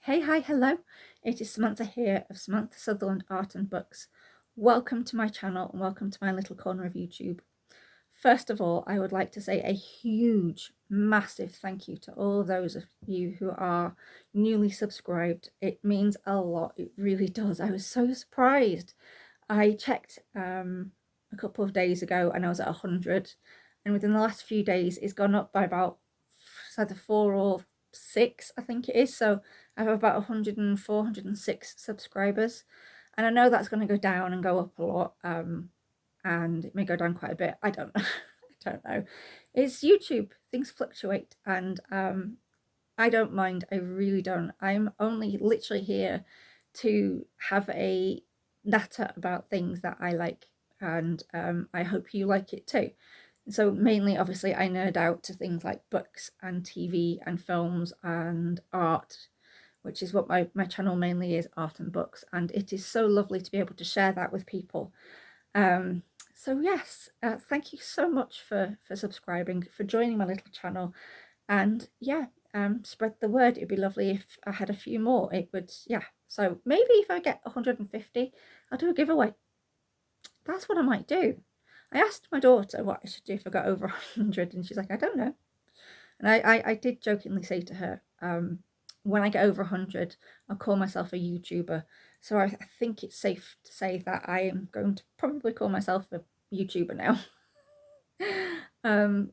Hi, hello. It is Samantha here of Samantha Sutherland Art and Books. Welcome to my channel and welcome to my little corner of YouTube. First of all, I would like to say a huge, massive thank you to all those of you who are newly subscribed. It means a lot. It really does. I was so surprised. I checked a couple of days ago and I was at 100, and within the last few days it's gone up by about either 4 or 6, I think it is. So I have about 104, 106 subscribers, and I know that's going to go down and go up a lot, and it may go down quite a bit. I don't know. I don't know. It's YouTube. Things fluctuate, and I don't mind. I really don't. I'm only literally here to have a natter about things that I like, and I hope you like it too. So mainly, obviously, I nerd out to things like books and TV and films and art, which is what my channel mainly is, art and books. And it is so lovely to be able to share that with people. So yes, thank you so much for subscribing, for joining my little channel. And yeah, spread the word. It'd be lovely if I had a few more. It would, yeah. So maybe if I get 150, I'll do a giveaway. That's what I might do. I asked my daughter what I should do if I got over 100, and she's like, I don't know. And I did jokingly say to her, when I get over 100, I'll call myself a YouTuber. So I think it's safe to say that I am going to probably call myself a YouTuber now.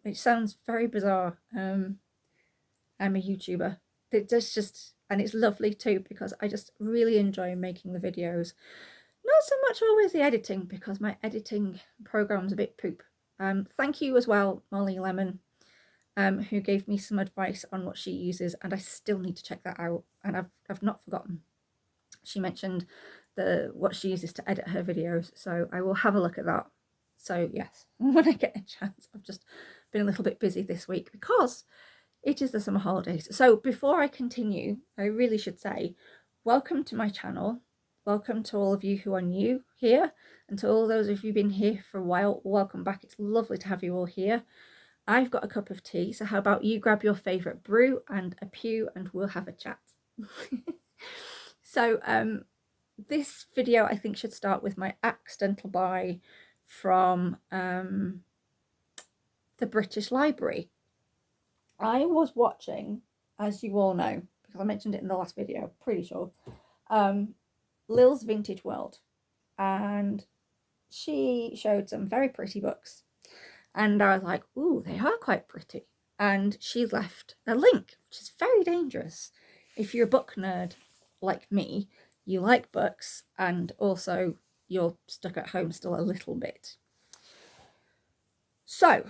It sounds very bizarre. I'm a YouTuber. It's just, and it's lovely too, because I just really enjoy making the videos. Not so much always the editing, because my editing program's a bit poop. Thank you as well, Molly Lemon, who gave me some advice on what she uses, and I still need to check that out, and I've not forgotten. She mentioned what she uses to edit her videos, so I will have a look at that. So yes, when I get a chance. I've just been a little bit busy this week because it is the summer holidays. So before I continue, I really should say welcome to my channel. Welcome to all of you who are new here, and to all those of you who've been here for a while, welcome back. It's lovely to have you all here. I've got a cup of tea, so how about you grab your favourite brew and a pew and we'll have a chat. So this video I think should start with my accidental buy from the British Library. I was watching, as you all know, because I mentioned it in the last video, pretty sure, Lil's Vintage World, and she showed some very pretty books, and I was like, ooh, they are quite pretty. And she left a link, which is very dangerous if you're a book nerd like me. You like books, and also you're stuck at home still a little bit. So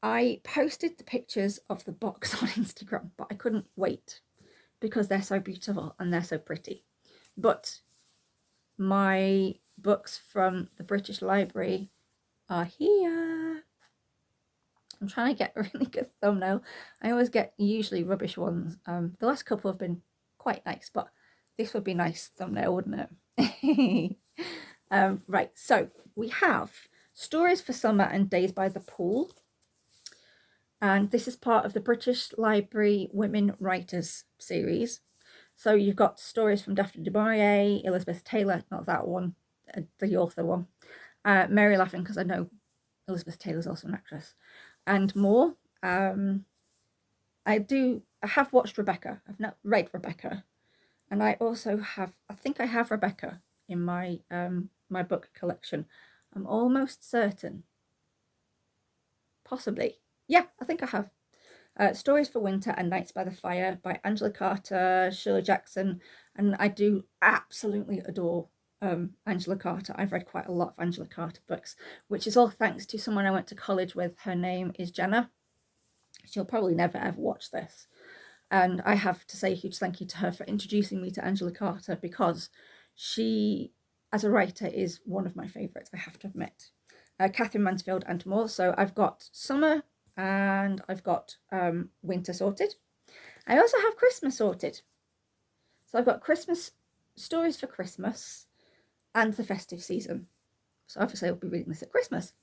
I posted the pictures of the box on Instagram, but I couldn't wait because they're so beautiful and they're so pretty. But my books from the British Library are here. I'm trying to get a really good thumbnail. I always get usually rubbish ones. The last couple have been quite nice, but this would be nice thumbnail, wouldn't it? Right, so we have Stories for Summer and Days by the Pool. And this is part of the British Library Women Writers series. So you've got stories from Daphne du Maurier, Elizabeth Taylor, not that one, the author one, Mary Laughing, because I know Elizabeth Taylor's also an actress, and more. I have watched Rebecca. I've not read Rebecca, and I also have, I think I have Rebecca in my my book collection. I'm almost certain. Possibly. Yeah, I think I have. Stories for Winter and Nights by the Fire by Angela Carter, Shirley Jackson, and I do absolutely adore Angela Carter. I've read quite a lot of Angela Carter books, which is all thanks to someone I went to college with. Her name is Jenna. She'll probably never ever watch this, and I have to say a huge thank you to her for introducing me to Angela Carter, because she, as a writer, is one of my favourites, I have to admit. Catherine Mansfield and more. So I've got summer and I've got winter sorted. I also have Christmas sorted. So I've got Christmas stories for Christmas and the festive season. So obviously I'll be reading this at Christmas,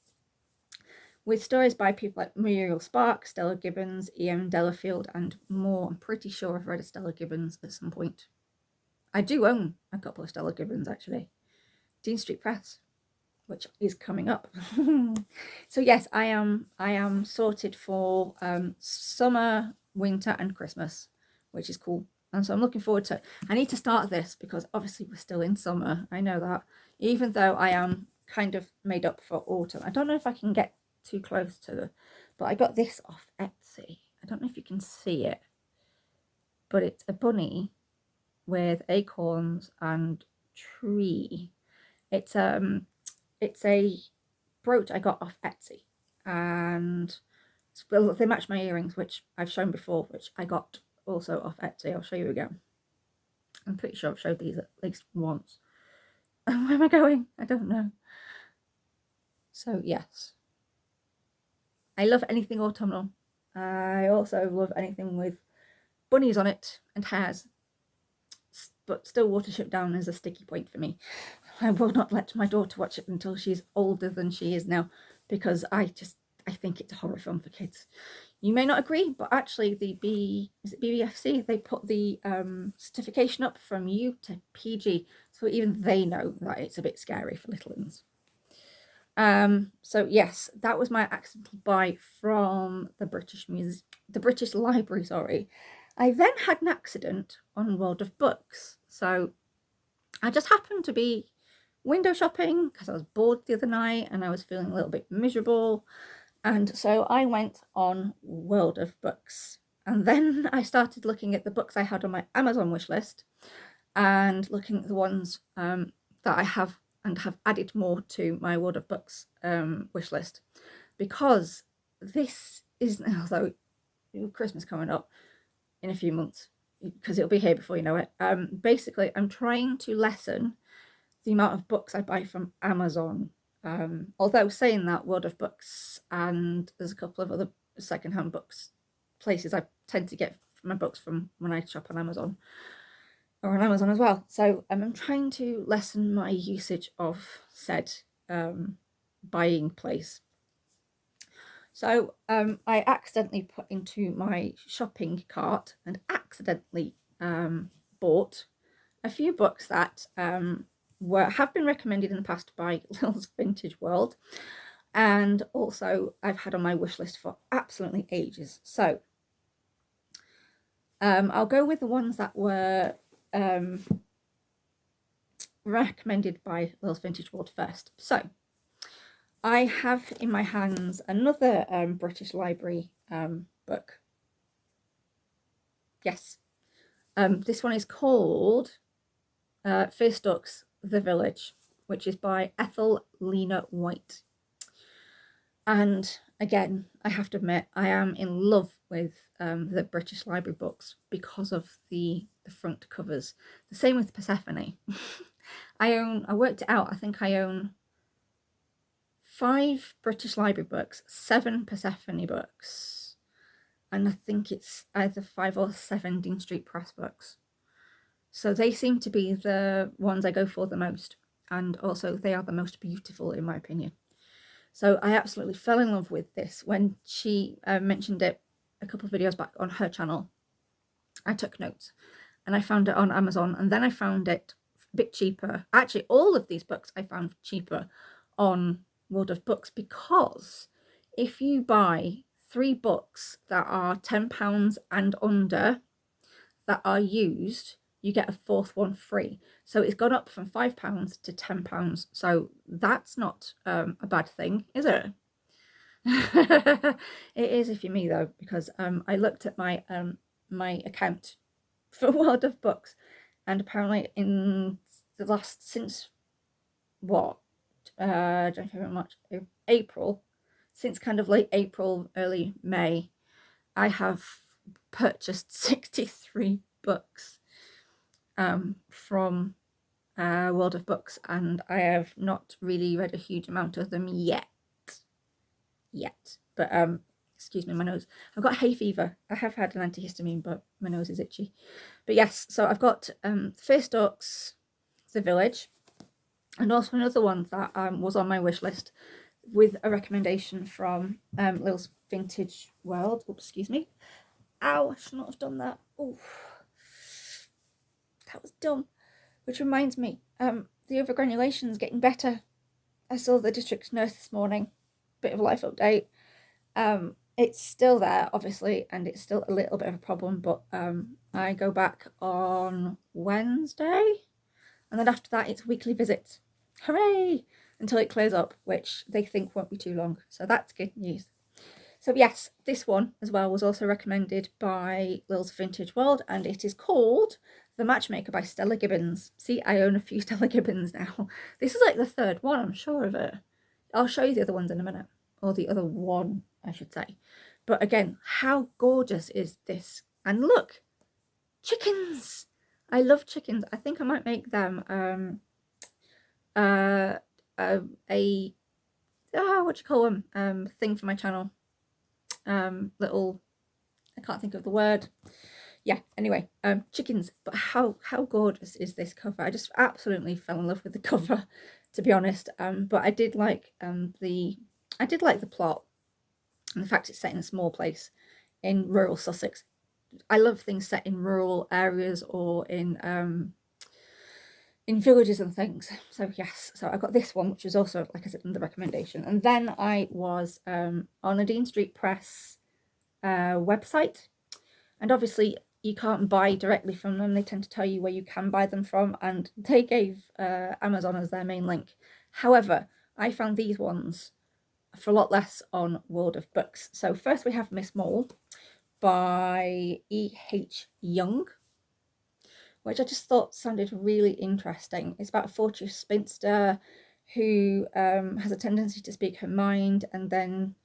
with stories by people like Muriel Spark, Stella Gibbons, E.M. Delafield, and more. I'm pretty sure I've read a Stella Gibbons at some point. I do own a couple of Stella Gibbons actually. Dean Street Press, which is coming up. So yes, I am sorted for summer, winter and Christmas, which is cool. And so I'm looking forward to it. I need to start this because obviously we're still in summer. I know that. Even though I am kind of made up for autumn. I don't know if I can get too close to the, but I got this off Etsy. I don't know if you can see it, but it's a bunny with acorns and tree. It's a brooch I got off Etsy, and well, they match my earrings, which I've shown before, which I got also off Etsy. I'll show you again. I'm pretty sure I've showed these at least once. Where am I going? I don't know. So yes, I love anything autumnal. I also love anything with bunnies on it and hairs, but still Watership Down is a sticky point for me. I will not let my daughter watch it until she's older than she is now, because I think it's a horror film for kids. You may not agree, but actually the BBFC, they put the certification up from U to PG, so even they know that it's a bit scary for little ones. So yes, that was my accidental buy from the British Library, sorry. I then had an accident on World of Books. So I just happened to be window shopping because I was bored the other night and I was feeling a little bit miserable. And so I went on World of Books. And then I started looking at the books I had on my Amazon wish list and looking at the ones that I have and have added more to my World of Books wish list, because this is, although Christmas coming up in a few months, because it'll be here before you know it, basically I'm trying to lessen the amount of books I buy from Amazon. Although saying that, World of Books and there's a couple of other secondhand books places I tend to get my books from when I shop on Amazon, or on Amazon as well. So I'm trying to lessen my usage of said buying place. So I accidentally put into my shopping cart and accidentally bought a few books that have been recommended in the past by Lil's Vintage World, and also I've had on my wish list for absolutely ages. So I'll go with the ones that were recommended by Lil's Vintage World first. So I have in my hands another British Library book. Yes, this one is called Fierce The Village, which is by Ethel Lena White. And again, I have to admit, I am in love with the British Library books because of the front covers. The same with Persephone. I worked it out, I think I own 5 British Library books, 7 Persephone books, and I think it's either 5 or 7 Dean Street Press books. So they seem to be the ones I go for the most, and also they are the most beautiful in my opinion. So I absolutely fell in love with this when she mentioned it a couple of videos back on her channel. I took notes and I found it on Amazon, and then I found it a bit cheaper. Actually, all of these books I found cheaper on World of Books, because if you buy 3 books that are £10 and under that are used, you get a 4th one free. So it's gone up from £5 to £10. So that's not a bad thing, is it? It is if you're me though, because I looked at my my account for World of Books, and apparently in the last, since what, January, March, April, since kind of late April, early May, I have purchased 63 books from World of Books, and I have not really read a huge amount of them yet. But excuse me, my nose, I've got hay fever. I have had an antihistamine, but my nose is itchy. But yes, so I've got Fierce The Village, and also another one that was on my wish list with a recommendation from Lil's Vintage World. Oops, excuse me. Ow, I should not have done that. Oh, that was dumb. Which reminds me, the overgranulation is getting better. I saw the district nurse this morning. Bit of a life update. It's still there, obviously, and it's still a little bit of a problem, but I go back on Wednesday, and then after that it's weekly visits. Hooray! Until it clears up, which they think won't be too long. So that's good news. So yes, this one as well was also recommended by Lil's Vintage World, and it is called The Matchmaker by Stella Gibbons. See, I own a few Stella Gibbons now. This is like the third one, I'm sure of it. I'll show you the other ones in a minute, or the other one, I should say. But again, how gorgeous is this? And look, chickens! I love chickens. I think I might make them what do you call them? Thing for my channel. Little, I can't think of the word. Yeah, anyway, chickens. But how gorgeous is this cover? I just absolutely fell in love with the cover, to be honest. But I did like the plot, and the fact it's set in a small place in rural Sussex. I love things set in rural areas or in villages and things. So yes, so I got this one, which was also, like I said, in the recommendation. And then I was on a Dean Street Press website, and obviously you can't buy directly from them. They tend to tell you where you can buy them from, and they gave Amazon as their main link. However, I found these ones for a lot less on World of Books. So first we have Miss Mole by E.H. Young, which I just thought sounded really interesting. It's about a fortress spinster who has a tendency to speak her mind, and then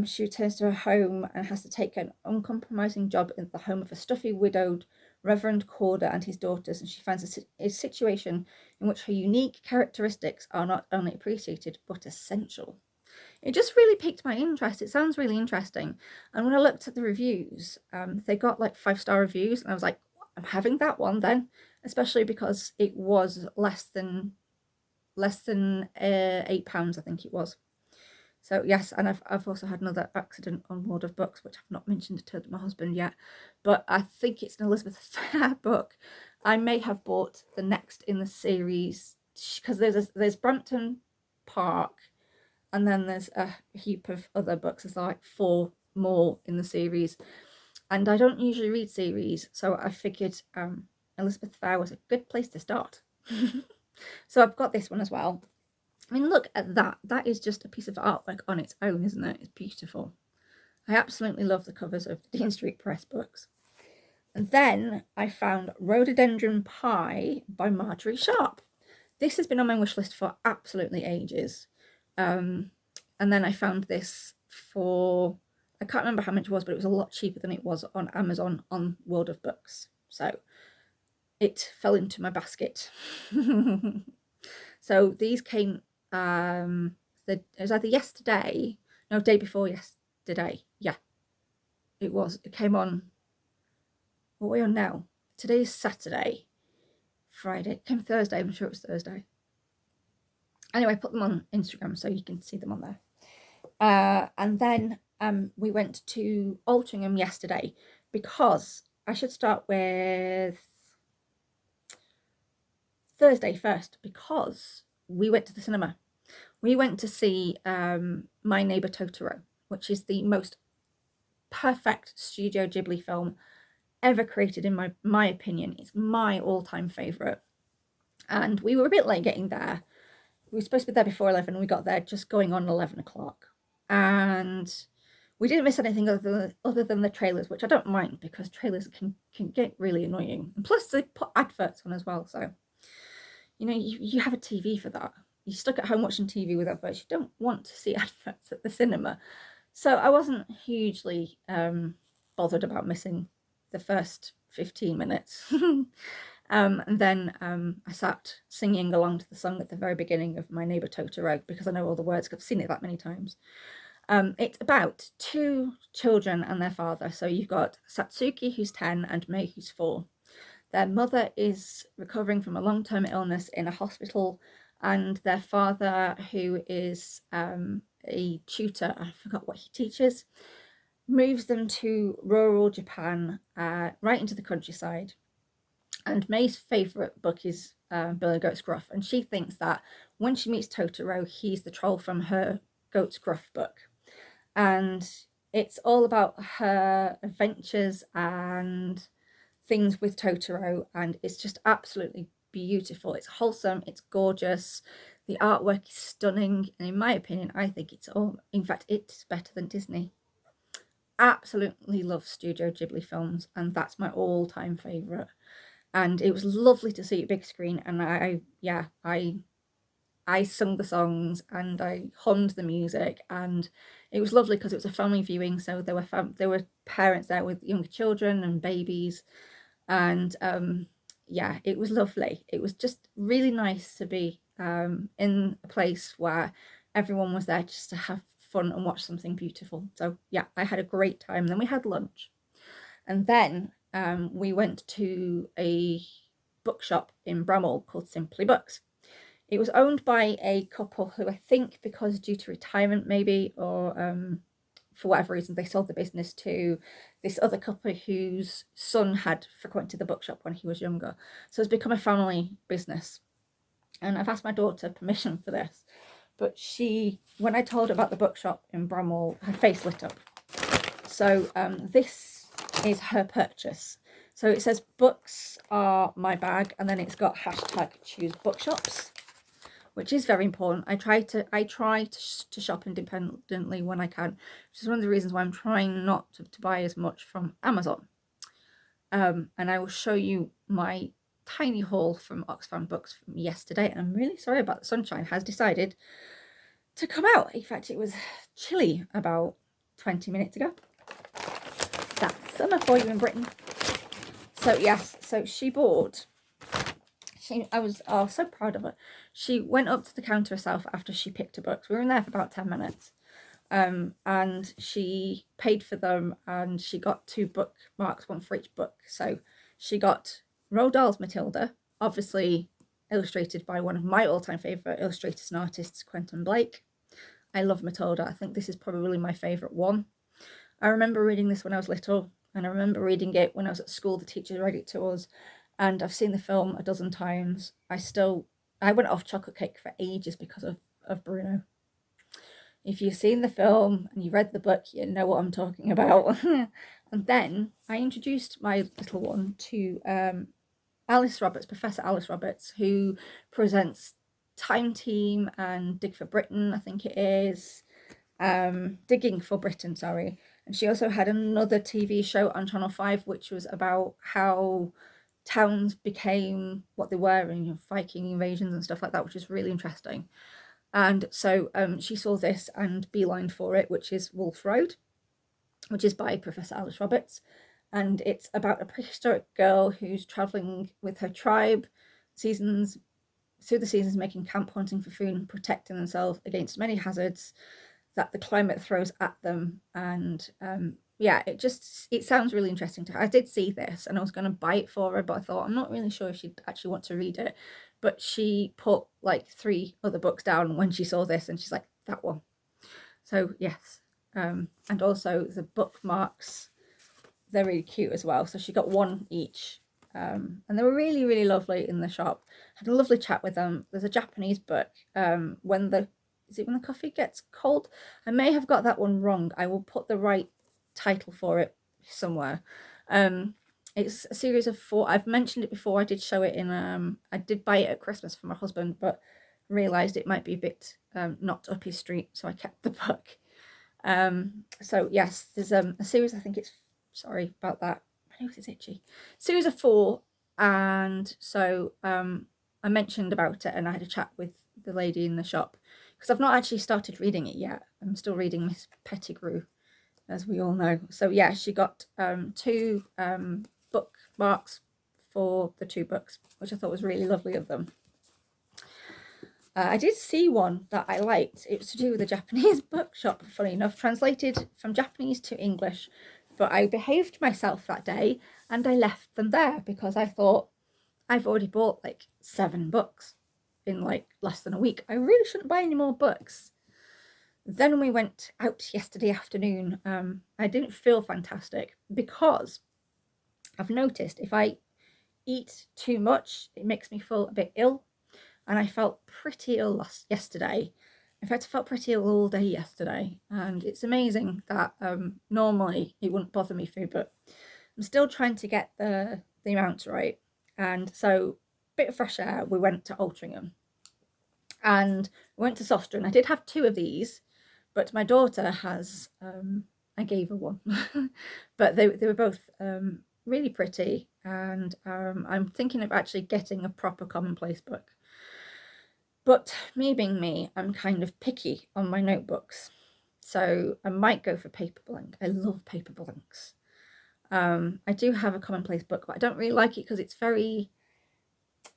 she returns to her home and has to take an uncompromising job in the home of a stuffy widowed Reverend Corder and his daughters, and she finds a situation in which her unique characteristics are not only appreciated but essential. It just really piqued my interest. It sounds really interesting. And when I looked at the reviews, they got like 5-star reviews, and I was like, I'm having that one then, especially because it was less than £8, I think it was. So yes, and I've also had another accident on World of Books, which I've not mentioned to my husband yet, but I think it's an Elizabeth Fair book. I may have bought the next in the series, because there's Brampton Park, and then there's a heap of other books. There's like 4 more in the series, and I don't usually read series, so I figured Elizabeth Fair was a good place to start. So I've got this one as well. I mean, look at that. That is just a piece of artwork on its own, isn't it? It's beautiful. I absolutely love the covers of the Dean Street Press books. And then I found Rhododendron Pie by Marjorie Sharp. This has been on my wish list for absolutely ages. And then I found this for, I can't remember how much it was, but it was a lot cheaper than it was on Amazon on World of Books. So it fell into my basket. So these came, it was either yesterday, no, day before yesterday. Yeah, it was. It came on, what are we on now? Today is Saturday. Friday. It came Thursday. I'm sure it was Thursday. Anyway, I put them on Instagram so you can see them on there. And then we went to Altrincham yesterday, because I should start with Thursday first, because we went to the cinema. We went to see My Neighbor Totoro, which is the most perfect Studio Ghibli film ever created, in my opinion. It's my all-time favourite. And we were a bit late getting there. We were supposed to be there before 11, and we got there just going on 11 o'clock. And we didn't miss anything other than the trailers, which I don't mind, because trailers can get really annoying. And plus they put adverts on as well, so you know, you have a TV for that. You're stuck at home watching TV with adverts. You don't want to see adverts at the cinema. So I wasn't hugely bothered about missing the first 15 minutes. And then I sat singing along to the song at the very beginning of My Neighbor Totoro, because I know all the words, because I've seen it that many times. It's about 2 children and their father. So you've got Satsuki, who's 10, and Mei, who's 4. Their mother is recovering from a long-term illness in a hospital, and their father, who is a tutor, I forgot what he teaches, moves them to rural Japan, right into the countryside. And May's favourite book is Billy Goat's Gruff, and she thinks that when she meets Totoro, he's the troll from her Goat's Gruff book. And it's all about her adventures and things with Totoro, and it's just absolutely beautiful. It's wholesome, it's gorgeous, the artwork is stunning, and in my opinion, I think it's all, in fact, it's better than Disney. Absolutely love Studio Ghibli films, and that's my all-time favourite. And it was lovely to see it big screen, and I sung the songs and I hummed the music, and it was lovely because it was a family viewing, so there were parents there with younger children and babies, and yeah, it was lovely. It was just really nice to be in a place where everyone was there just to have fun and watch something beautiful. So yeah, I had a great time. Then we had lunch, and then we went to a bookshop in Bramall called Simply Books. It was owned by a couple who, I think because due to retirement maybe, or for whatever reason, they sold the business to this other couple whose son had frequented the bookshop when he was younger. So it's become a family business. And I've asked my daughter permission for this, but when I told her about the bookshop in Bramall, her face lit up. So this is her purchase. So it says books are my bag, and then it's got hashtag choose bookshops, which is very important. I try to shop independently when I can, which is one of the reasons why I'm trying not to buy as much from Amazon. And I will show you my tiny haul from Oxfam Books from yesterday. And I'm really sorry about the sunshine has decided to come out. In fact, it was chilly about 20 minutes ago. That's summer for you in Britain. So yes, so she bought. I was so proud of her. She went up to the counter herself after she picked her books. We were in there for about 10 minutes. And she paid for them, and she got 2 bookmarks, one for each book. So she got Roald Dahl's Matilda, obviously illustrated by one of my all-time favourite illustrators and artists, Quentin Blake. I love Matilda. I think this is probably my favourite one. I remember reading this when I was little, and I remember reading it when I was at school. The teachers read it to us, and I've seen the film a dozen times. I went off chocolate cake for ages because of Bruno. If you've seen the film and you read the book, you know what I'm talking about. And then I introduced my little one to Alice Roberts, Professor Alice Roberts, who presents Time Team and Dig for Britain, I think it is. Digging for Britain, sorry. And she also had another TV show on Channel 5, which was about how towns became what they were, and Viking invasions and stuff like that, which is really interesting. And so she saw this and beelined for it, which is Wolf Road, which is by Professor Alice Roberts. And it's about a prehistoric girl who's travelling with her tribe through the seasons, making camp, hunting for food and protecting themselves against many hazards that the climate throws at them. And yeah, it sounds really interesting to her. I did see this and I was going to buy it for her, but I thought I'm not really sure if she'd actually want to read it. But she put like 3 other books down when she saw this, and she's like, that one. So yes, and also the bookmarks, they're really cute as well. So she got 1 each, and they were really, really lovely in the shop. Had a lovely chat with them. There's a Japanese book, when the coffee gets cold. I may have got that one wrong. I will put the right title for it somewhere. It's a series of 4. I've mentioned it before. I did show it in I did buy it at Christmas for my husband, but realized it might be a bit not up his street, so I kept the book. So yes, there's a series, I think it's, sorry about that, my nose is itchy, series of 4. And so I mentioned about it, and I had a chat with the lady in the shop, because I've not actually started reading it yet. I'm still reading Miss Pettigrew, as we all know. So yeah, she got 2 bookmarks for the 2 books, which I thought was really lovely of them. I did see one that I liked. It was to do with a Japanese bookshop, funny enough, translated from Japanese to English. But I behaved myself that day and I left them there because I thought, I've already bought like 7 books in like less than a week. I really shouldn't buy any more books. Then we went out yesterday afternoon. I didn't feel fantastic because I've noticed if I eat too much, it makes me feel a bit ill, and I felt pretty ill yesterday. In fact, I felt pretty ill all day yesterday, and it's amazing that normally it wouldn't bother me food, but I'm still trying to get the amounts right. And so, bit of fresh air, we went to Altrincham, and we went to Soster, and I did have 2 of these, but my daughter has, I gave her one, but they were both really pretty, and I'm thinking of actually getting a proper commonplace book. But me being me, I'm kind of picky on my notebooks, so I might go for paper blank. I love paper blanks. I do have a commonplace book, but I don't really like it because it's very,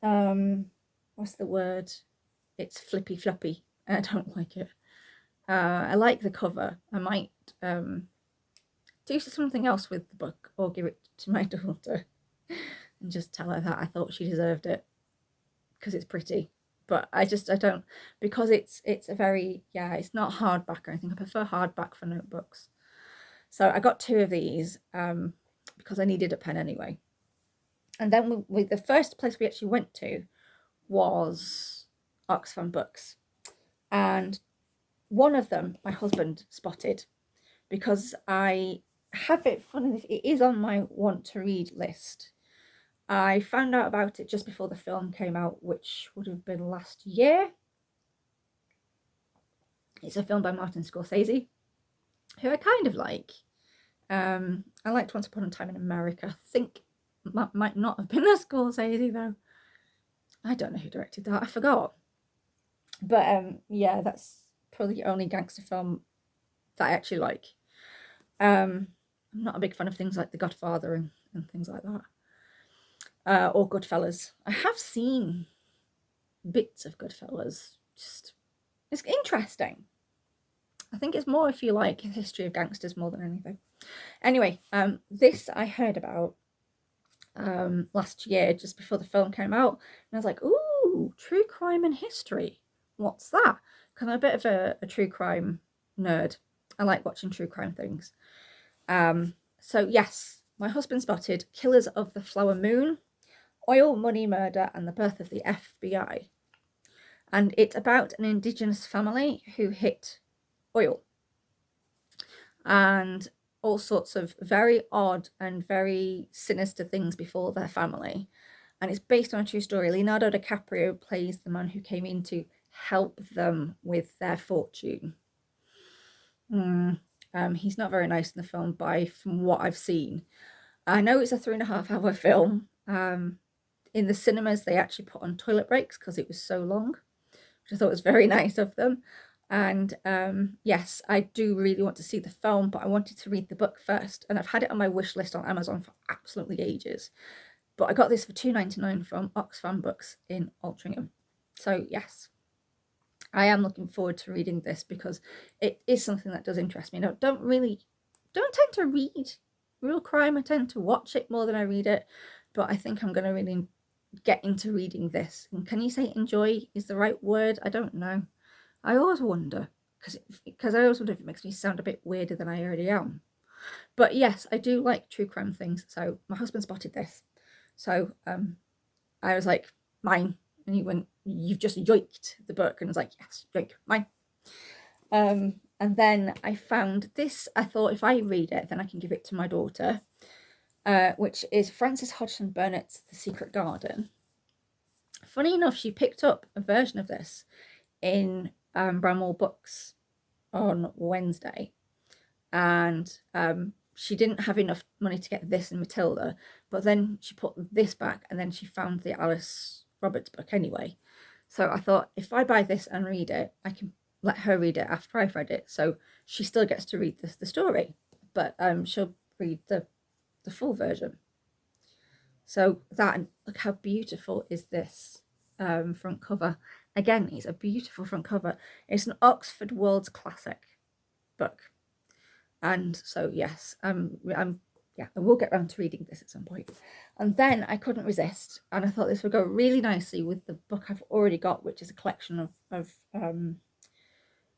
what's the word? It's flippy floppy, and I don't like it. I like the cover. I might do something else with the book, or give it to my daughter and just tell her that I thought she deserved it because it's pretty. But I don't, because it's a very, yeah, it's not hardback or anything. I prefer hardback for notebooks. So I got 2 of these because I needed a pen anyway. And then the first place we actually went to was Oxfam Books, and one of them my husband spotted, because I have it, funny, it is on my want to read list. I found out about it just before the film came out, which would have been last year. It's a film by Martin Scorsese, who I kind of like. I liked Once Upon a Time in America. I think that might not have been a Scorsese though. I don't know who directed that. I forgot. But yeah, that's probably the only gangster film that I actually like. I'm not a big fan of things like The Godfather and things like that. Or Goodfellas. I have seen bits of Goodfellas. Just, it's interesting. I think it's more if you like the history of gangsters more than anything. Anyway, this I heard about last year, just before the film came out, and I was like, ooh, true crime and history. What's that? Because I'm a bit of a true crime nerd. I like watching true crime things. So yes, my husband spotted Killers of the Flower Moon, Oil, Money, Murder, and the Birth of the FBI. And it's about an Indigenous family who hit oil. And all sorts of very odd and very sinister things befall their family. And it's based on a true story. Leonardo DiCaprio plays the man who came in to help them with their fortune. He's not very nice in the film, from what I've seen. I know it's a 3.5-hour film. In the cinemas, they actually put on toilet breaks because it was so long, which I thought was very nice of them. And yes, I do really want to see the film, but I wanted to read the book first. And I've had it on my wish list on Amazon for absolutely ages. But I got this for £2.99 from Oxfam Books in Altrincham. So yes, I am looking forward to reading this because it is something that does interest me. Now, don't tend to read real crime. I tend to watch it more than I read it. But I think I'm going to really get into reading this. And can you say enjoy is the right word? I don't know. I always wonder, because I always wonder if it makes me sound a bit weirder than I already am. But yes, I do like true crime things. So my husband spotted this. So I was like, mine. And he went, you've just yoinked the book. And I was like, yes, yoink, mine. And then I found this. I thought if I read it, then I can give it to my daughter. Which is Frances Hodgson Burnett's The Secret Garden. Funny enough, she picked up a version of this in Bramwell Books on Wednesday, and she didn't have enough money to get this and Matilda, but then she put this back, and then she found the Alice Roberts book anyway. So I thought, if I buy this and read it, I can let her read it after I've read it, so she still gets to read the story, but she'll read the full version. So that, look how beautiful is this front cover. Again, it's a beautiful front cover. It's an Oxford World's Classic book. And so yes, yeah, I will get around to reading this at some point. And then I couldn't resist, and I thought this would go really nicely with the book I've already got, which is a collection of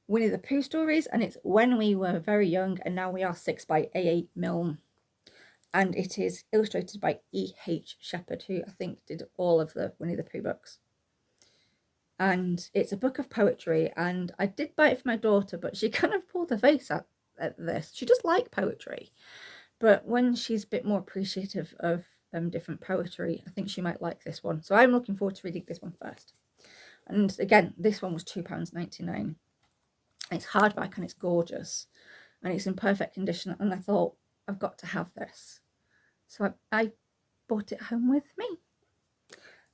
Winnie the Pooh stories, and it's When We Were Very Young and Now We Are Six by A.A. Milne. and it is illustrated by E.H. Shepherd, who I think did all of the Winnie the Pooh books. And it's a book of poetry, and I did buy it for my daughter, but she kind of pulled her face at this. She does like poetry, but when she's a bit more appreciative of different poetry, I think she might like this one. So I'm looking forward to reading this one first. And again, this one was £2.99. It's hardback and it's gorgeous, and it's in perfect condition, and I thought, I've got to have this. So I brought it home with me.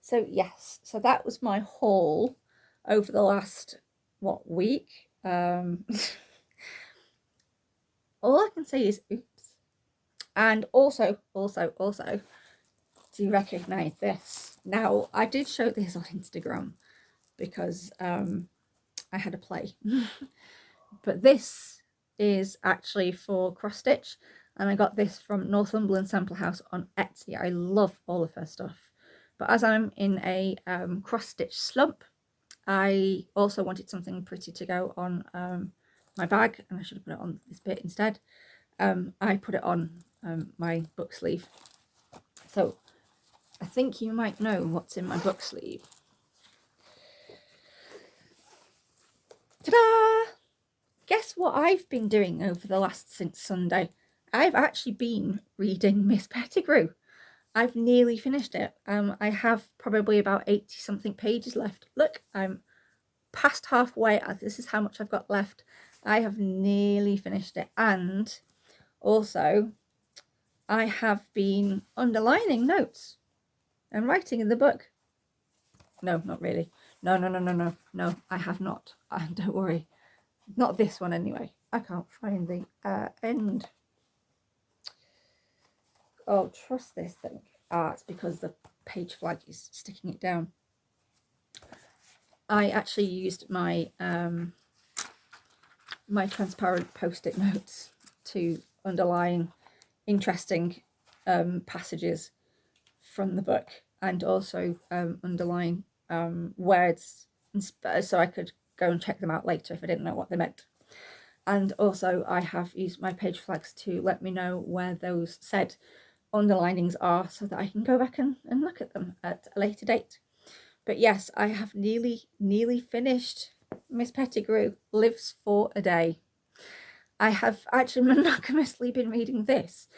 So yes, so that was my haul over the last, week? All I can say is oops. And also, do you recognise this? Now, I did show this on Instagram because I had a play. But this is actually for cross stitch, and I got this from Northumberland Sample House on Etsy. I love all of her stuff, but as I'm in a cross stitch slump, I also wanted something pretty to go on my bag, and I should have put it on this bit instead. I put it on my book sleeve. So I think you might know what's in my book sleeve. Ta-da! Guess what I've been doing over the since Sunday? I've actually been reading Miss Pettigrew. I've nearly finished it. I have probably about 80 something pages left. Look, I'm past halfway. This is how much I've got left. I have nearly finished it, and also I have been underlining notes and writing in the book. No, not really. No, I have not. Don't worry. Not this one anyway. I can't find the end. Oh, trust this thing. It's because the page flag is sticking it down. I actually used my my transparent post-it notes to underline interesting passages from the book, and also underline words, so I could go and check them out later if I didn't know what they meant. And also I have used my page flags to let me know where those said underlinings are, so that I can go back and look at them at a later date. But yes, I have nearly finished Miss Pettigrew Lives for a Day. I have actually monogamously been reading this.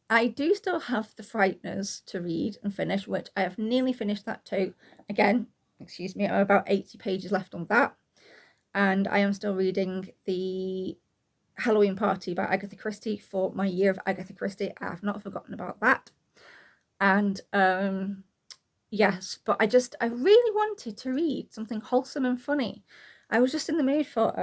I do still have The Frighteners to read and finish, which I have nearly finished that too. Again, excuse me, I'm about 80 pages left on that. And I am still reading The Halloween Party by Agatha Christie for my year of Agatha Christie. I have not forgotten about that. And yes, but I really wanted to read something wholesome and funny. I was just in the mood for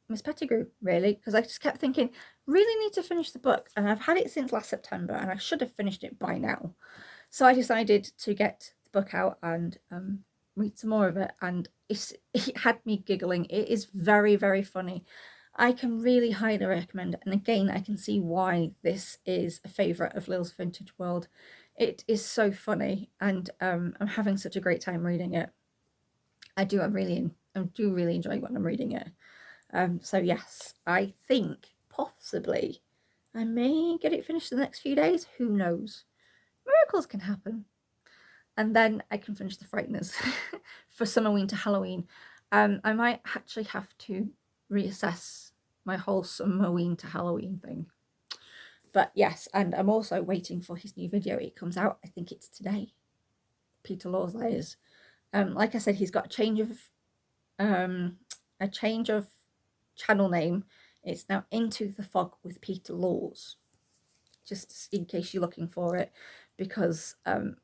Miss Pettigrew, really, because I just kept thinking, really need to finish the book, and I've had it since last September, and I should have finished it by now. So I decided to get the book out and read some more of it, and it had me giggling. It is very, very funny. I can really highly recommend it, and again, I can see why this is a favourite of Lil's Vintage World. It is so funny, and I'm having such a great time reading it. I do really enjoy when I'm reading it. So yes, I think possibly I may get it finished in the next few days. Who knows? Miracles can happen. And then I can finish The Frighteners for Summerween to Halloween. I might actually have to reassess my whole Summerween to Halloween thing. But yes, and I'm also waiting for his new video. It comes out, I think it's today. Peter Laws, that is. Like I said, he's got a change of channel name. It's now Into the Fog with Peter Laws, just in case you're looking for it, because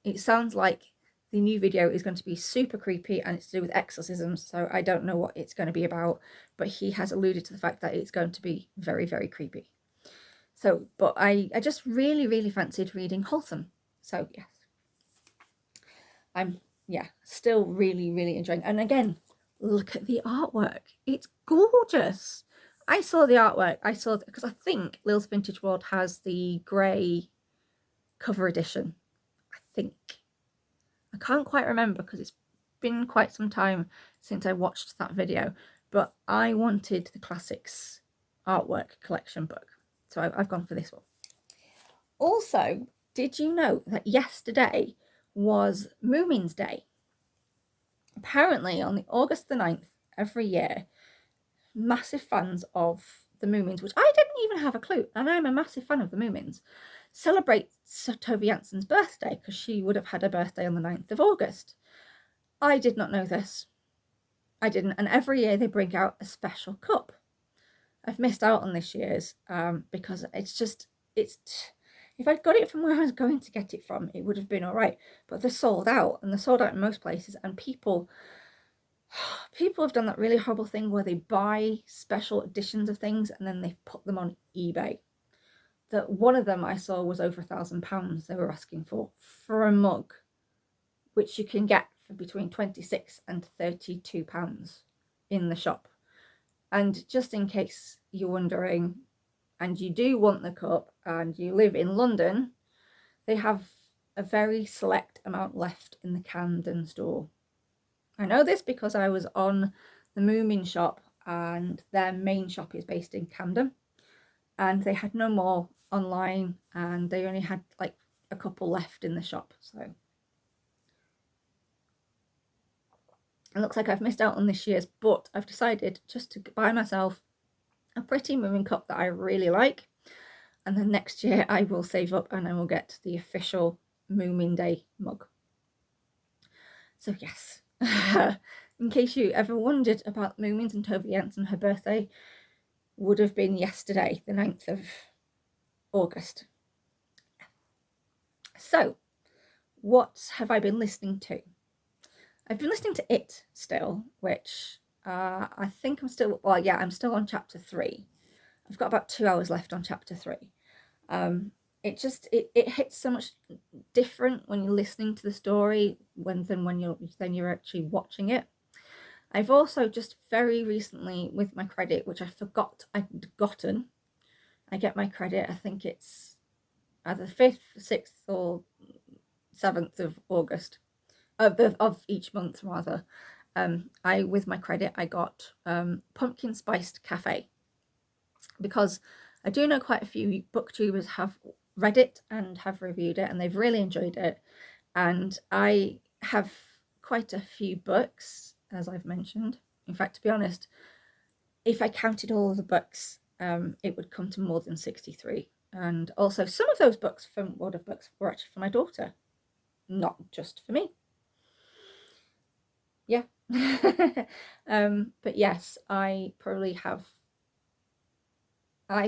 it sounds like the new video is going to be super creepy, and it's to do with exorcisms, so I don't know what it's going to be about, but he has alluded to the fact that it's going to be very, very creepy. So, but I just really fancied reading wholesome. So yes, I'm still really enjoying. And again, look at the artwork. It's gorgeous. I saw the artwork. Because I think Lil's Vintage World has the grey cover edition. I think. I can't quite remember because it's been quite some time since I watched that video. But I wanted the classics artwork collection book. So I've gone for this one. Also, did you know that yesterday was Moomin's Day? Apparently, on the August the 9th, every year, massive fans of the Moomins, which I didn't even have a clue, and I'm a massive fan of the Moomins, celebrate Tove Jansson's birthday, because she would have had her birthday on the 9th of August. I did not know this. I didn't, and every year they bring out a special cup. I've missed out on this year's because if I'd got it from where I was going to get it from, it would have been all right. But they're sold out, and they're sold out in most places, and people have done that really horrible thing where they buy special editions of things and then they put them on eBay. That one of them I saw was over £1,000 they were asking for a mug, which you can get for between £26 and £32 in the shop. And just in case you're wondering, and you do want the cup and you live in London, they have a very select amount left in the Camden store. I know this because I was on the Moomin shop, and their main shop is based in Camden, and they had no more online, and they only had like a couple left in the shop. So it looks like I've missed out on this year's, but I've decided just to buy myself a pretty Moomin cup that I really like, and then next year I will save up and I will get the official Moomin Day mug. So yes, in case you ever wondered about Moomins and Tove Jansson, her birthday would have been yesterday, the 9th of August. So what have I been listening to? I've been listening to It still, which I think I'm still on chapter 3. I've got about 2 hours left on chapter 3. It hits so much different when you're listening to the story than when you're actually watching it. I've also just very recently, with my credit, which I forgot I'd gotten, I get my credit, I think it's either 5th, 6th or 7th of August, of each month rather. With my credit I got pumpkin spiced cafe, because I do know quite a few booktubers have read it and have reviewed it, and they've really enjoyed it. And I have quite a few books, as I've mentioned. In fact, to be honest, if I counted all of the books, it would come to more than 63. And also, some of those books from World of Books were actually for my daughter, not just for me. Yeah. But yes, I've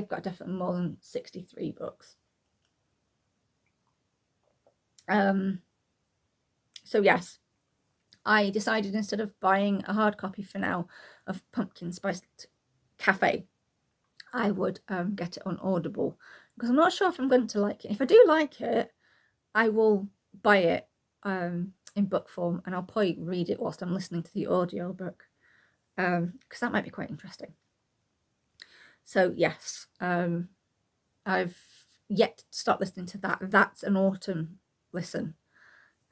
got definitely more than 63 books. So yes, I decided, instead of buying a hard copy for now of Pumpkin Spiced Cafe, I would get it on Audible, because I'm not sure if I'm going to like it. If I do like it, I will buy it in book form, and I'll probably read it whilst I'm listening to the audiobook, because that might be quite interesting. So yes, I've yet to start listening to that. That's an autumn listen.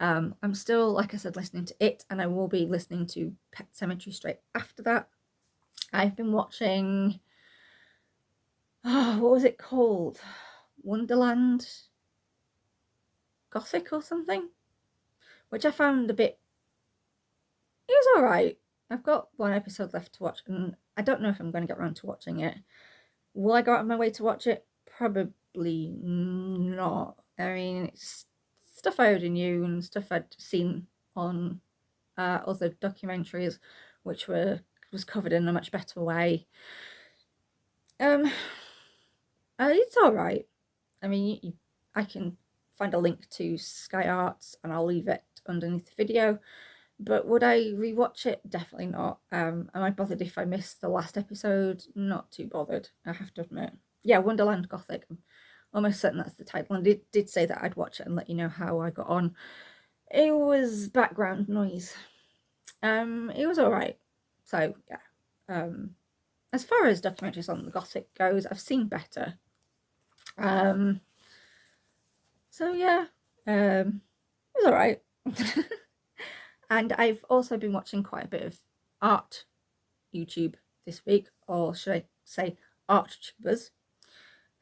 I'm still, like I said, listening to It, and I will be listening to Pet Sematary straight after that. I've been watching, what was it called? Wonderland Gothic or something, which I found it was alright. I've got one episode left to watch, and I don't know if I'm going to get around to watching it. Will I go out of my way to watch it? Probably not. I mean, it's stuff I already knew and stuff I'd seen on other documentaries, which was covered in a much better way. It's all right. I mean, I can find a link to Sky Arts, and I'll leave it underneath the video. But would I rewatch it? Definitely not. Am I bothered if I missed the last episode? Not too bothered, I have to admit. Yeah, Wonderland Gothic. I'm almost certain that's the title, and it did say that I'd watch it and let you know how I got on. It was background noise. It was alright. So yeah. As far as documentaries on the Gothic goes, I've seen better. So yeah, it was alright. And I've also been watching quite a bit of art YouTube this week, or should I say ArtTubers.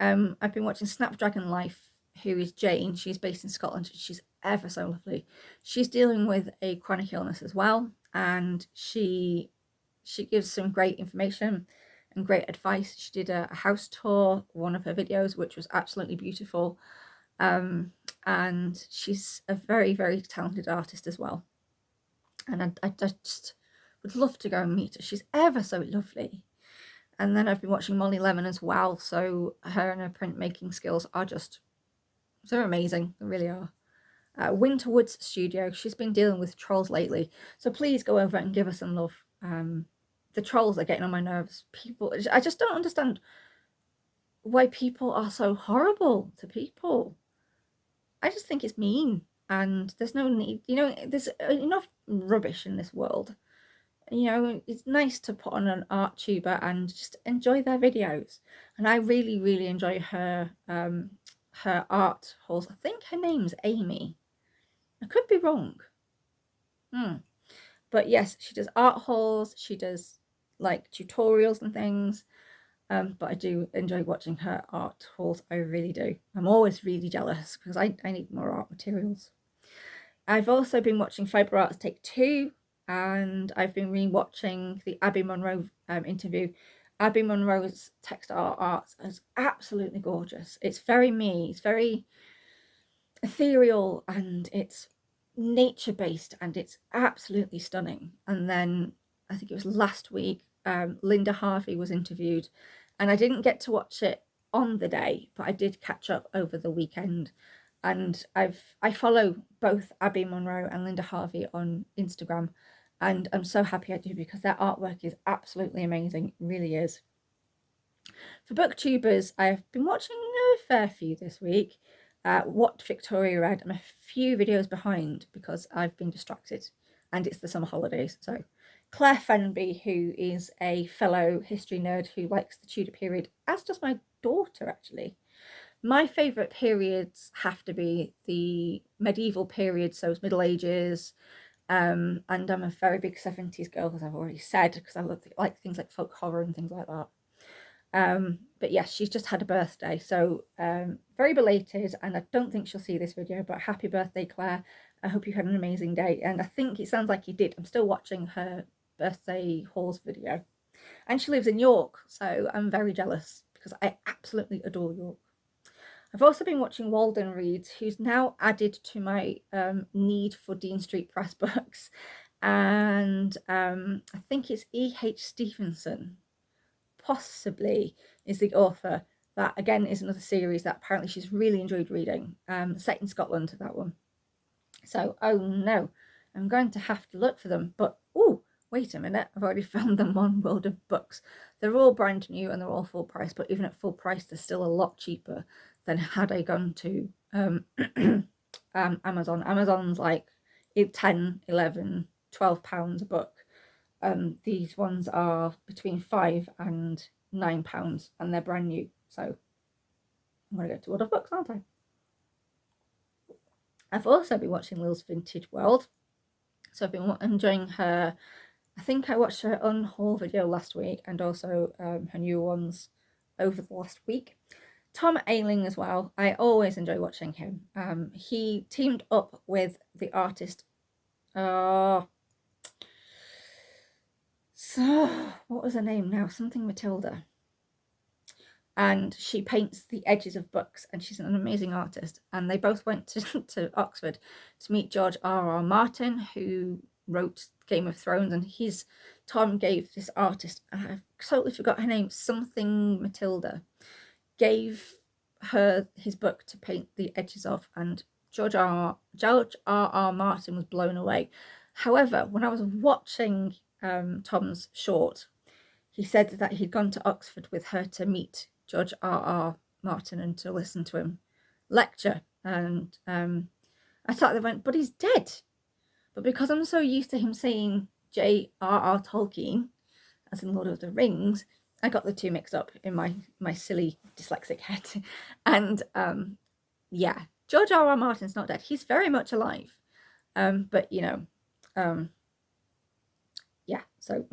I've been watching Snapdragon Life, who is Jane. She's based in Scotland. She's ever so lovely. She's dealing with a chronic illness as well, and she gives some great information and great advice. She did a house tour, one of her videos, which was absolutely beautiful. And she's a very, very talented artist as well. And I just would love to go and meet her. She's ever so lovely. And then I've been watching Molly Lemon as well. So her and her printmaking skills are just, they're amazing. They really are. Winterwood's Studio. She's been dealing with trolls lately. So please go over and give her some love. The trolls are getting on my nerves. People, I just don't understand why people are so horrible to people. I just think it's mean, and there's no need, you know, there's enough rubbish in this world. You know, it's nice to put on an ArtTuber and just enjoy their videos. And I really, really enjoy her her art hauls. I think her name's Amy. I could be wrong. But yes, she does art hauls, she does like tutorials and things. But I do enjoy watching her art hauls. I really do. I'm always really jealous because I need more art materials. I've also been watching Fibre Arts Take 2, and I've been re-watching the Abby Monroe interview. Abby Monroe's textile art is absolutely gorgeous. It's very me. It's very ethereal, and it's nature-based, and it's absolutely stunning. And then I think it was last week, Linda Harvey was interviewed, and I didn't get to watch it on the day, but I did catch up over the weekend. And I follow both Abby Monroe and Linda Harvey on Instagram, and I'm so happy I do because their artwork is absolutely amazing. It really is. For BookTubers, I've been watching a fair few this week. What Victoria read. I'm a few videos behind because I've been distracted, and it's the summer holidays. So Claire Fenby, who is a fellow history nerd who likes the Tudor period, as does my daughter actually. My favourite periods have to be the medieval period, so it's Middle Ages, and I'm a very big 70s girl, as I've already said, because I like things like folk horror and things like that. But yes, she's just had a birthday, so very belated, and I don't think she'll see this video, but happy birthday, Claire. I hope you had an amazing day, and I think it sounds like you did. I'm still watching her birthday hauls video, and she lives in York, so I'm very jealous because I absolutely adore York. I've also been watching Woldenburn Reads, who's now added to my need for Dean Street Press books, and I think it's E.H. Stevenson, possibly, is the author. That again is another series that apparently she's really enjoyed reading, set in Scotland, that one. So, oh no, I'm going to have to look for them, but oh, wait a minute, I've already found them on World of Books. They're all brand new and they're all full price, but even at full price, they're still a lot cheaper than had I gone to Amazon. Amazon's like 10, 11, 12 pounds a book. These ones are between £5 and £9, and they're brand new. So I'm going to go to World of Books, aren't I? I've also been watching Lil's Vintage World. So I've been enjoying her. I think I watched her unhaul video last week, and also her new ones over the last week. Tom Ayling as well. I always enjoy watching him. He teamed up with the artist. So what was her name now? Something Matilda. And she paints the edges of books, and she's an amazing artist. And they both went to Oxford to meet George R.R. Martin, who wrote Game of Thrones, and Tom gave this artist, I've totally forgot her name, something Matilda, gave her his book to paint the edges of, and George R.R. Martin was blown away. However, when I was watching Tom's short, he said that he'd gone to Oxford with her to meet George R.R. Martin and to listen to him lecture, and I thought they went, but he's dead. But because I'm so used to him saying J.R.R. Tolkien, as in Lord of the Rings, I got the two mixed up in my silly dyslexic head. And yeah, George R.R. Martin's not dead. He's very much alive. But you know, yeah, so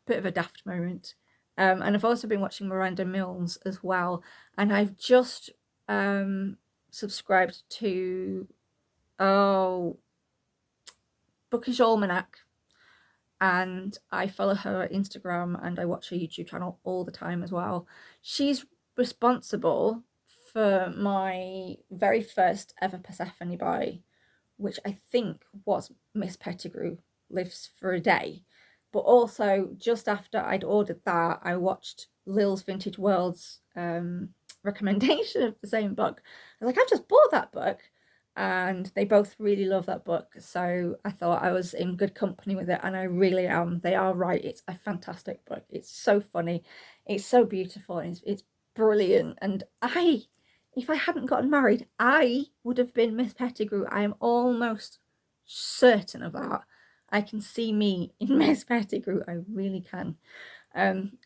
bit of a daft moment. And I've also been watching Miranda Mills as well. And I've just subscribed to Bookish Almanac, and I follow her on Instagram and I watch her YouTube channel all the time as well. She's responsible for my very first ever Persephone buy, which I think was Miss Pettigrew Lives for a Day. But also, just after I'd ordered that, I watched Lil's Vintage World's recommendation of the same book. I was like, I've just bought that book. And they both really love that book. So I thought I was in good company with it. And I really am. They are right. It's a fantastic book. It's so funny. It's so beautiful. It's brilliant. And if I hadn't gotten married, I would have been Miss Pettigrew. I am almost certain of that. I can see me in Miss Pettigrew. I really can. And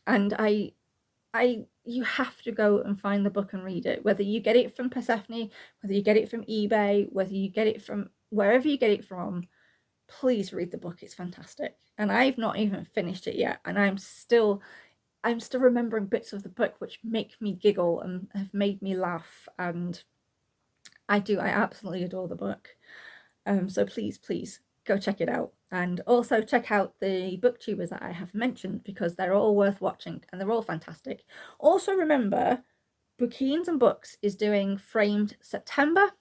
you have to go and find the book and read it, whether you get it from Persephone, whether you get it from eBay, whether you get it from wherever you get it from. Please read the book. It's fantastic. And I've not even finished it yet, and I'm still remembering bits of the book which make me giggle and have made me laugh, and I absolutely adore the book. So please go check it out, and also check out the booktubers that I have mentioned, because they're all worth watching and they're all fantastic. Also remember, Bookines and Books is doing Framed September.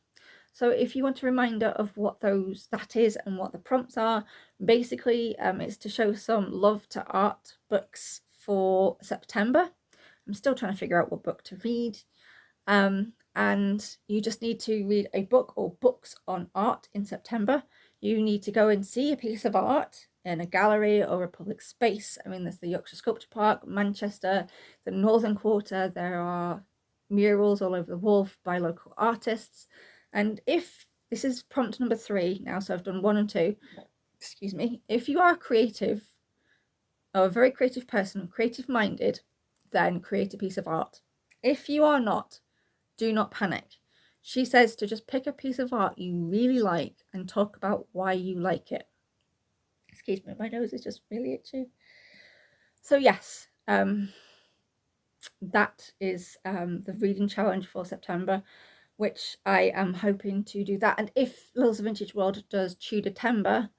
So if you want a reminder of what that is and what the prompts are, basically it's to show some love to art books for September. I'm still trying to figure out what book to read. And you just need to read a book or books on art in September. You need to go and see a piece of art in a gallery or a public space. I mean, there's the Yorkshire Sculpture Park, Manchester, the Northern Quarter. There are murals all over the wall by local artists. And if this is prompt number 3 now, so I've done 1 and 2, excuse me. If you are creative, or a very creative person, creative minded, then create a piece of art. If you are not, do not panic. She says to just pick a piece of art you really like and talk about why you like it. Excuse me, my nose is just really itchy. So yes, that is the reading challenge for September, which I am hoping to do that. And if Lil's Vintage World does Tudor-tember,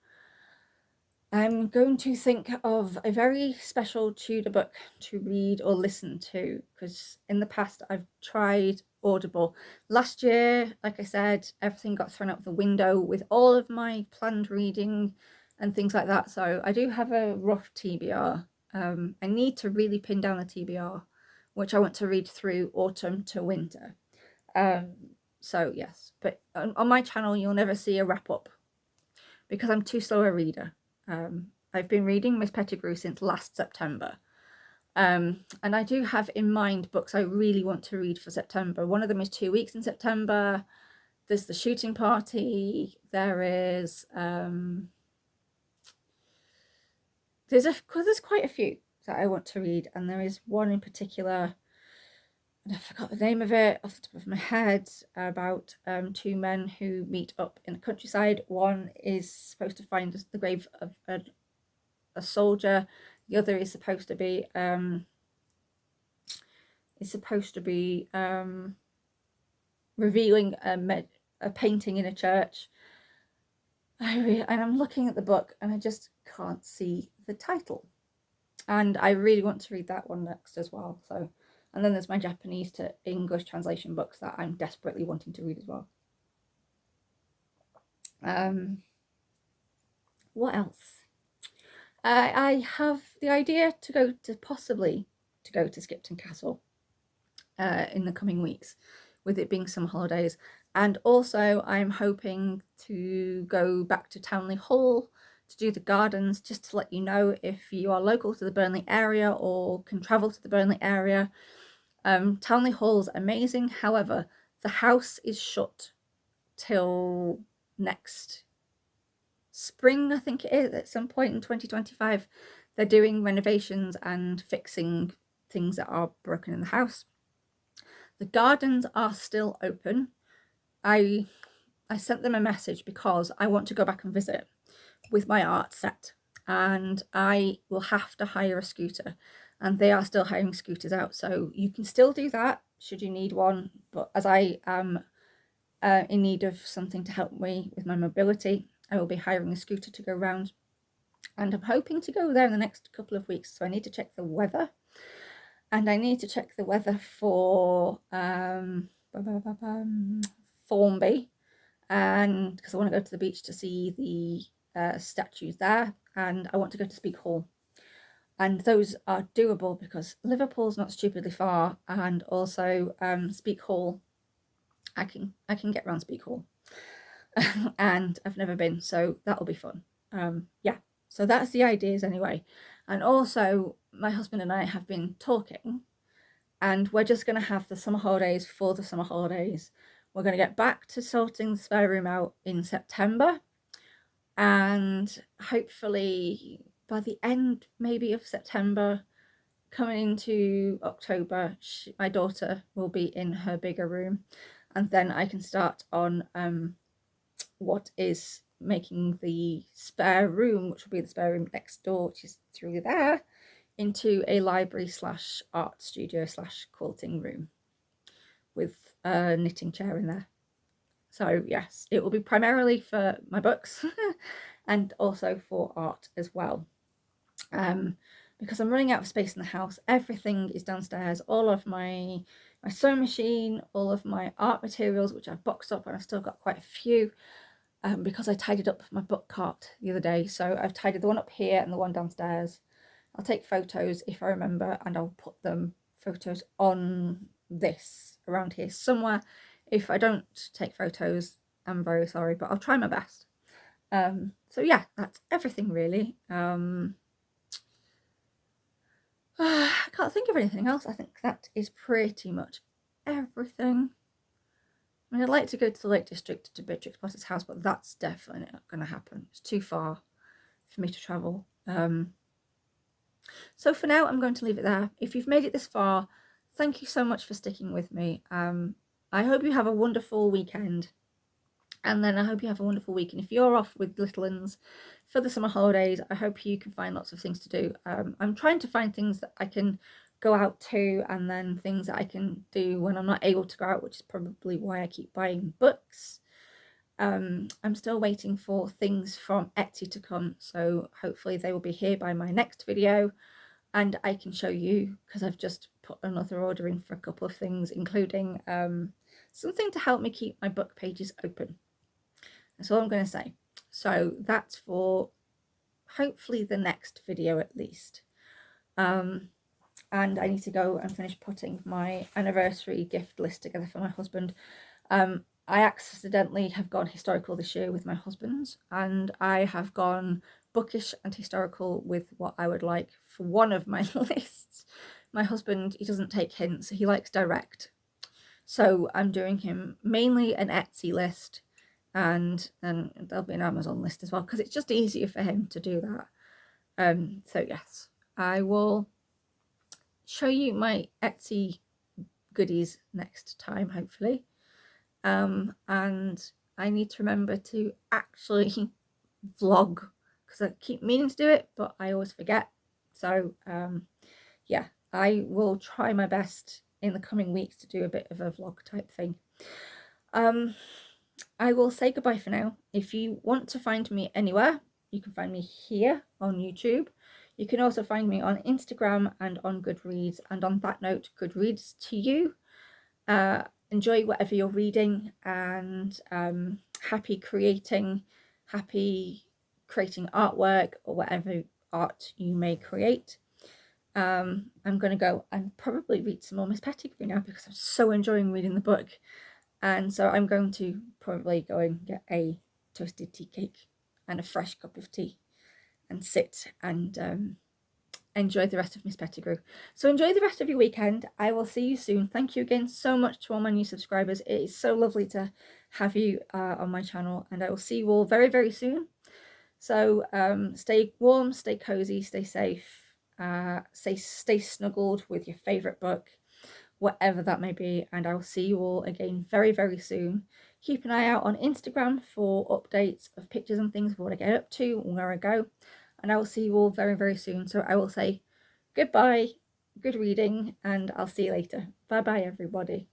I'm going to think of a very special Tudor book to read or listen to, because in the past I've tried Audible. Last year, like I said, everything got thrown out the window with all of my planned reading and things like that. So I do have a rough TBR. I need to really pin down a TBR, which I want to read through autumn to winter. So yes, but on my channel you'll never see a wrap up, because I'm too slow a reader. I've been reading Miss Pettigrew since last September, and I do have in mind books I really want to read for September. One of them is 2 weeks in September. There's The Shooting Party. There's quite a few that I want to read, and there is one in particular, and I forgot the name of it off the top of my head, about 2 men who meet up in the countryside. One is supposed to find the grave of a soldier. The other is supposed to be revealing a painting in a church. And I'm looking at the book and I just can't see the title, and I really want to read that one next as well. So, and then there's my Japanese to English translation books that I'm desperately wanting to read as well. What else? I have the idea to possibly go to Skipton Castle in the coming weeks, with it being summer holidays. And also I'm hoping to go back to Townley Hall to do the gardens, just to let you know, if you are local to the Burnley area or can travel to the Burnley area. Townley Hall's amazing. However, the house is shut till next spring, I think it is, at some point in 2025. They're doing renovations and fixing things that are broken in the house. The gardens are still open. I sent them a message because I want to go back and visit with my art set, and I will have to hire a scooter. and they are still hiring scooters out, so you can still do that should you need one. But as I am in need of something to help me with my mobility, I will be hiring a scooter to go around, and I'm hoping to go there in the next couple of weeks. So I need to check the weather, and I need to check the weather for Formby, and because I want to go to the beach to see the statues there, and I want to go to Speke Hall, and those are doable because Liverpool's not stupidly far, and also Speke Hall, I can get around Speke Hall. And I've never been, so that'll be fun. Yeah, so that's the ideas anyway. And also my husband and I have been talking, and we're just going to have the summer holidays for the summer holidays. We're going to get back to sorting the spare room out in September, and hopefully by the end maybe of September, coming into October, my daughter will be in her bigger room, and then I can start on what is making the spare room, which will be the spare room next door, which is through there, into a library slash art studio slash quilting room with a knitting chair in there. So yes, it will be primarily for my books and also for art as well. Because I'm running out of space in the house. Everything is downstairs. All of my sewing machine, all of my art materials, which I've boxed up, and I've still got quite a few, because I tidied up my book cart the other day. So I've tidied the one up here and the one downstairs. I'll take photos if I remember, and I'll put them photos on this around here somewhere. If I don't take photos, I'm very sorry, but I'll try my best. So yeah, that's everything really. I can't think of anything else. I think that is pretty much everything. I mean, I'd like to go to the Lake District to Beatrix Potter's house, but that's definitely not going to happen. It's too far for me to travel. So for now, I'm going to leave it there. If you've made it this far, thank you so much for sticking with me. I hope you have a wonderful weekend, and then I hope you have a wonderful week. And if you're off with little ones for the summer holidays, I hope you can find lots of things to do. I'm trying to find things that I can go out to, and then things that I can do when I'm not able to go out, which is probably why I keep buying books. I'm still waiting for things from Etsy to come, so hopefully they will be here by my next video, and I can show you, because I've just put another order in for a couple of things, including something to help me keep my book pages open. That's all I'm going to say. So that's for hopefully the next video at least. And I need to go and finish putting my anniversary gift list together for my husband. I accidentally have gone historical this year with my husband's, and I have gone bookish and historical with what I would like for one of my lists. My husband, he doesn't take hints, he likes direct. So I'm doing him mainly an Etsy list, and then there'll be an Amazon list as well, because it's just easier for him to do that. So yes, I will show you my Etsy goodies next time, hopefully. And I need to remember to actually vlog, because I keep meaning to do it, but I always forget. So yeah, I will try my best in the coming weeks to do a bit of a vlog type thing. I will say goodbye for now. If you want to find me anywhere, you can find me here on YouTube. You can also find me on Instagram and on Goodreads. And on that note, Goodreads to you. Enjoy whatever you're reading, and happy creating artwork, or whatever art you may create. I'm going to go and probably read some more Miss Pettigrew now, because I'm so enjoying reading the book. And so I'm going to probably go and get a toasted tea cake and a fresh cup of tea and sit and enjoy the rest of Miss Pettigrew. So enjoy the rest of your weekend. I will see you soon. Thank you again so much to all my new subscribers. It is so lovely to have you on my channel, and I will see you all very, very soon. So stay warm, stay cozy, stay safe, stay snuggled with your favourite book, whatever that may be, and I will see you all again very, very soon. Keep an eye out on Instagram for updates of pictures and things of what I get up to and where I go, and I will see you all very, very soon. So I will say goodbye good reading, and I'll see you later. Bye bye, everybody.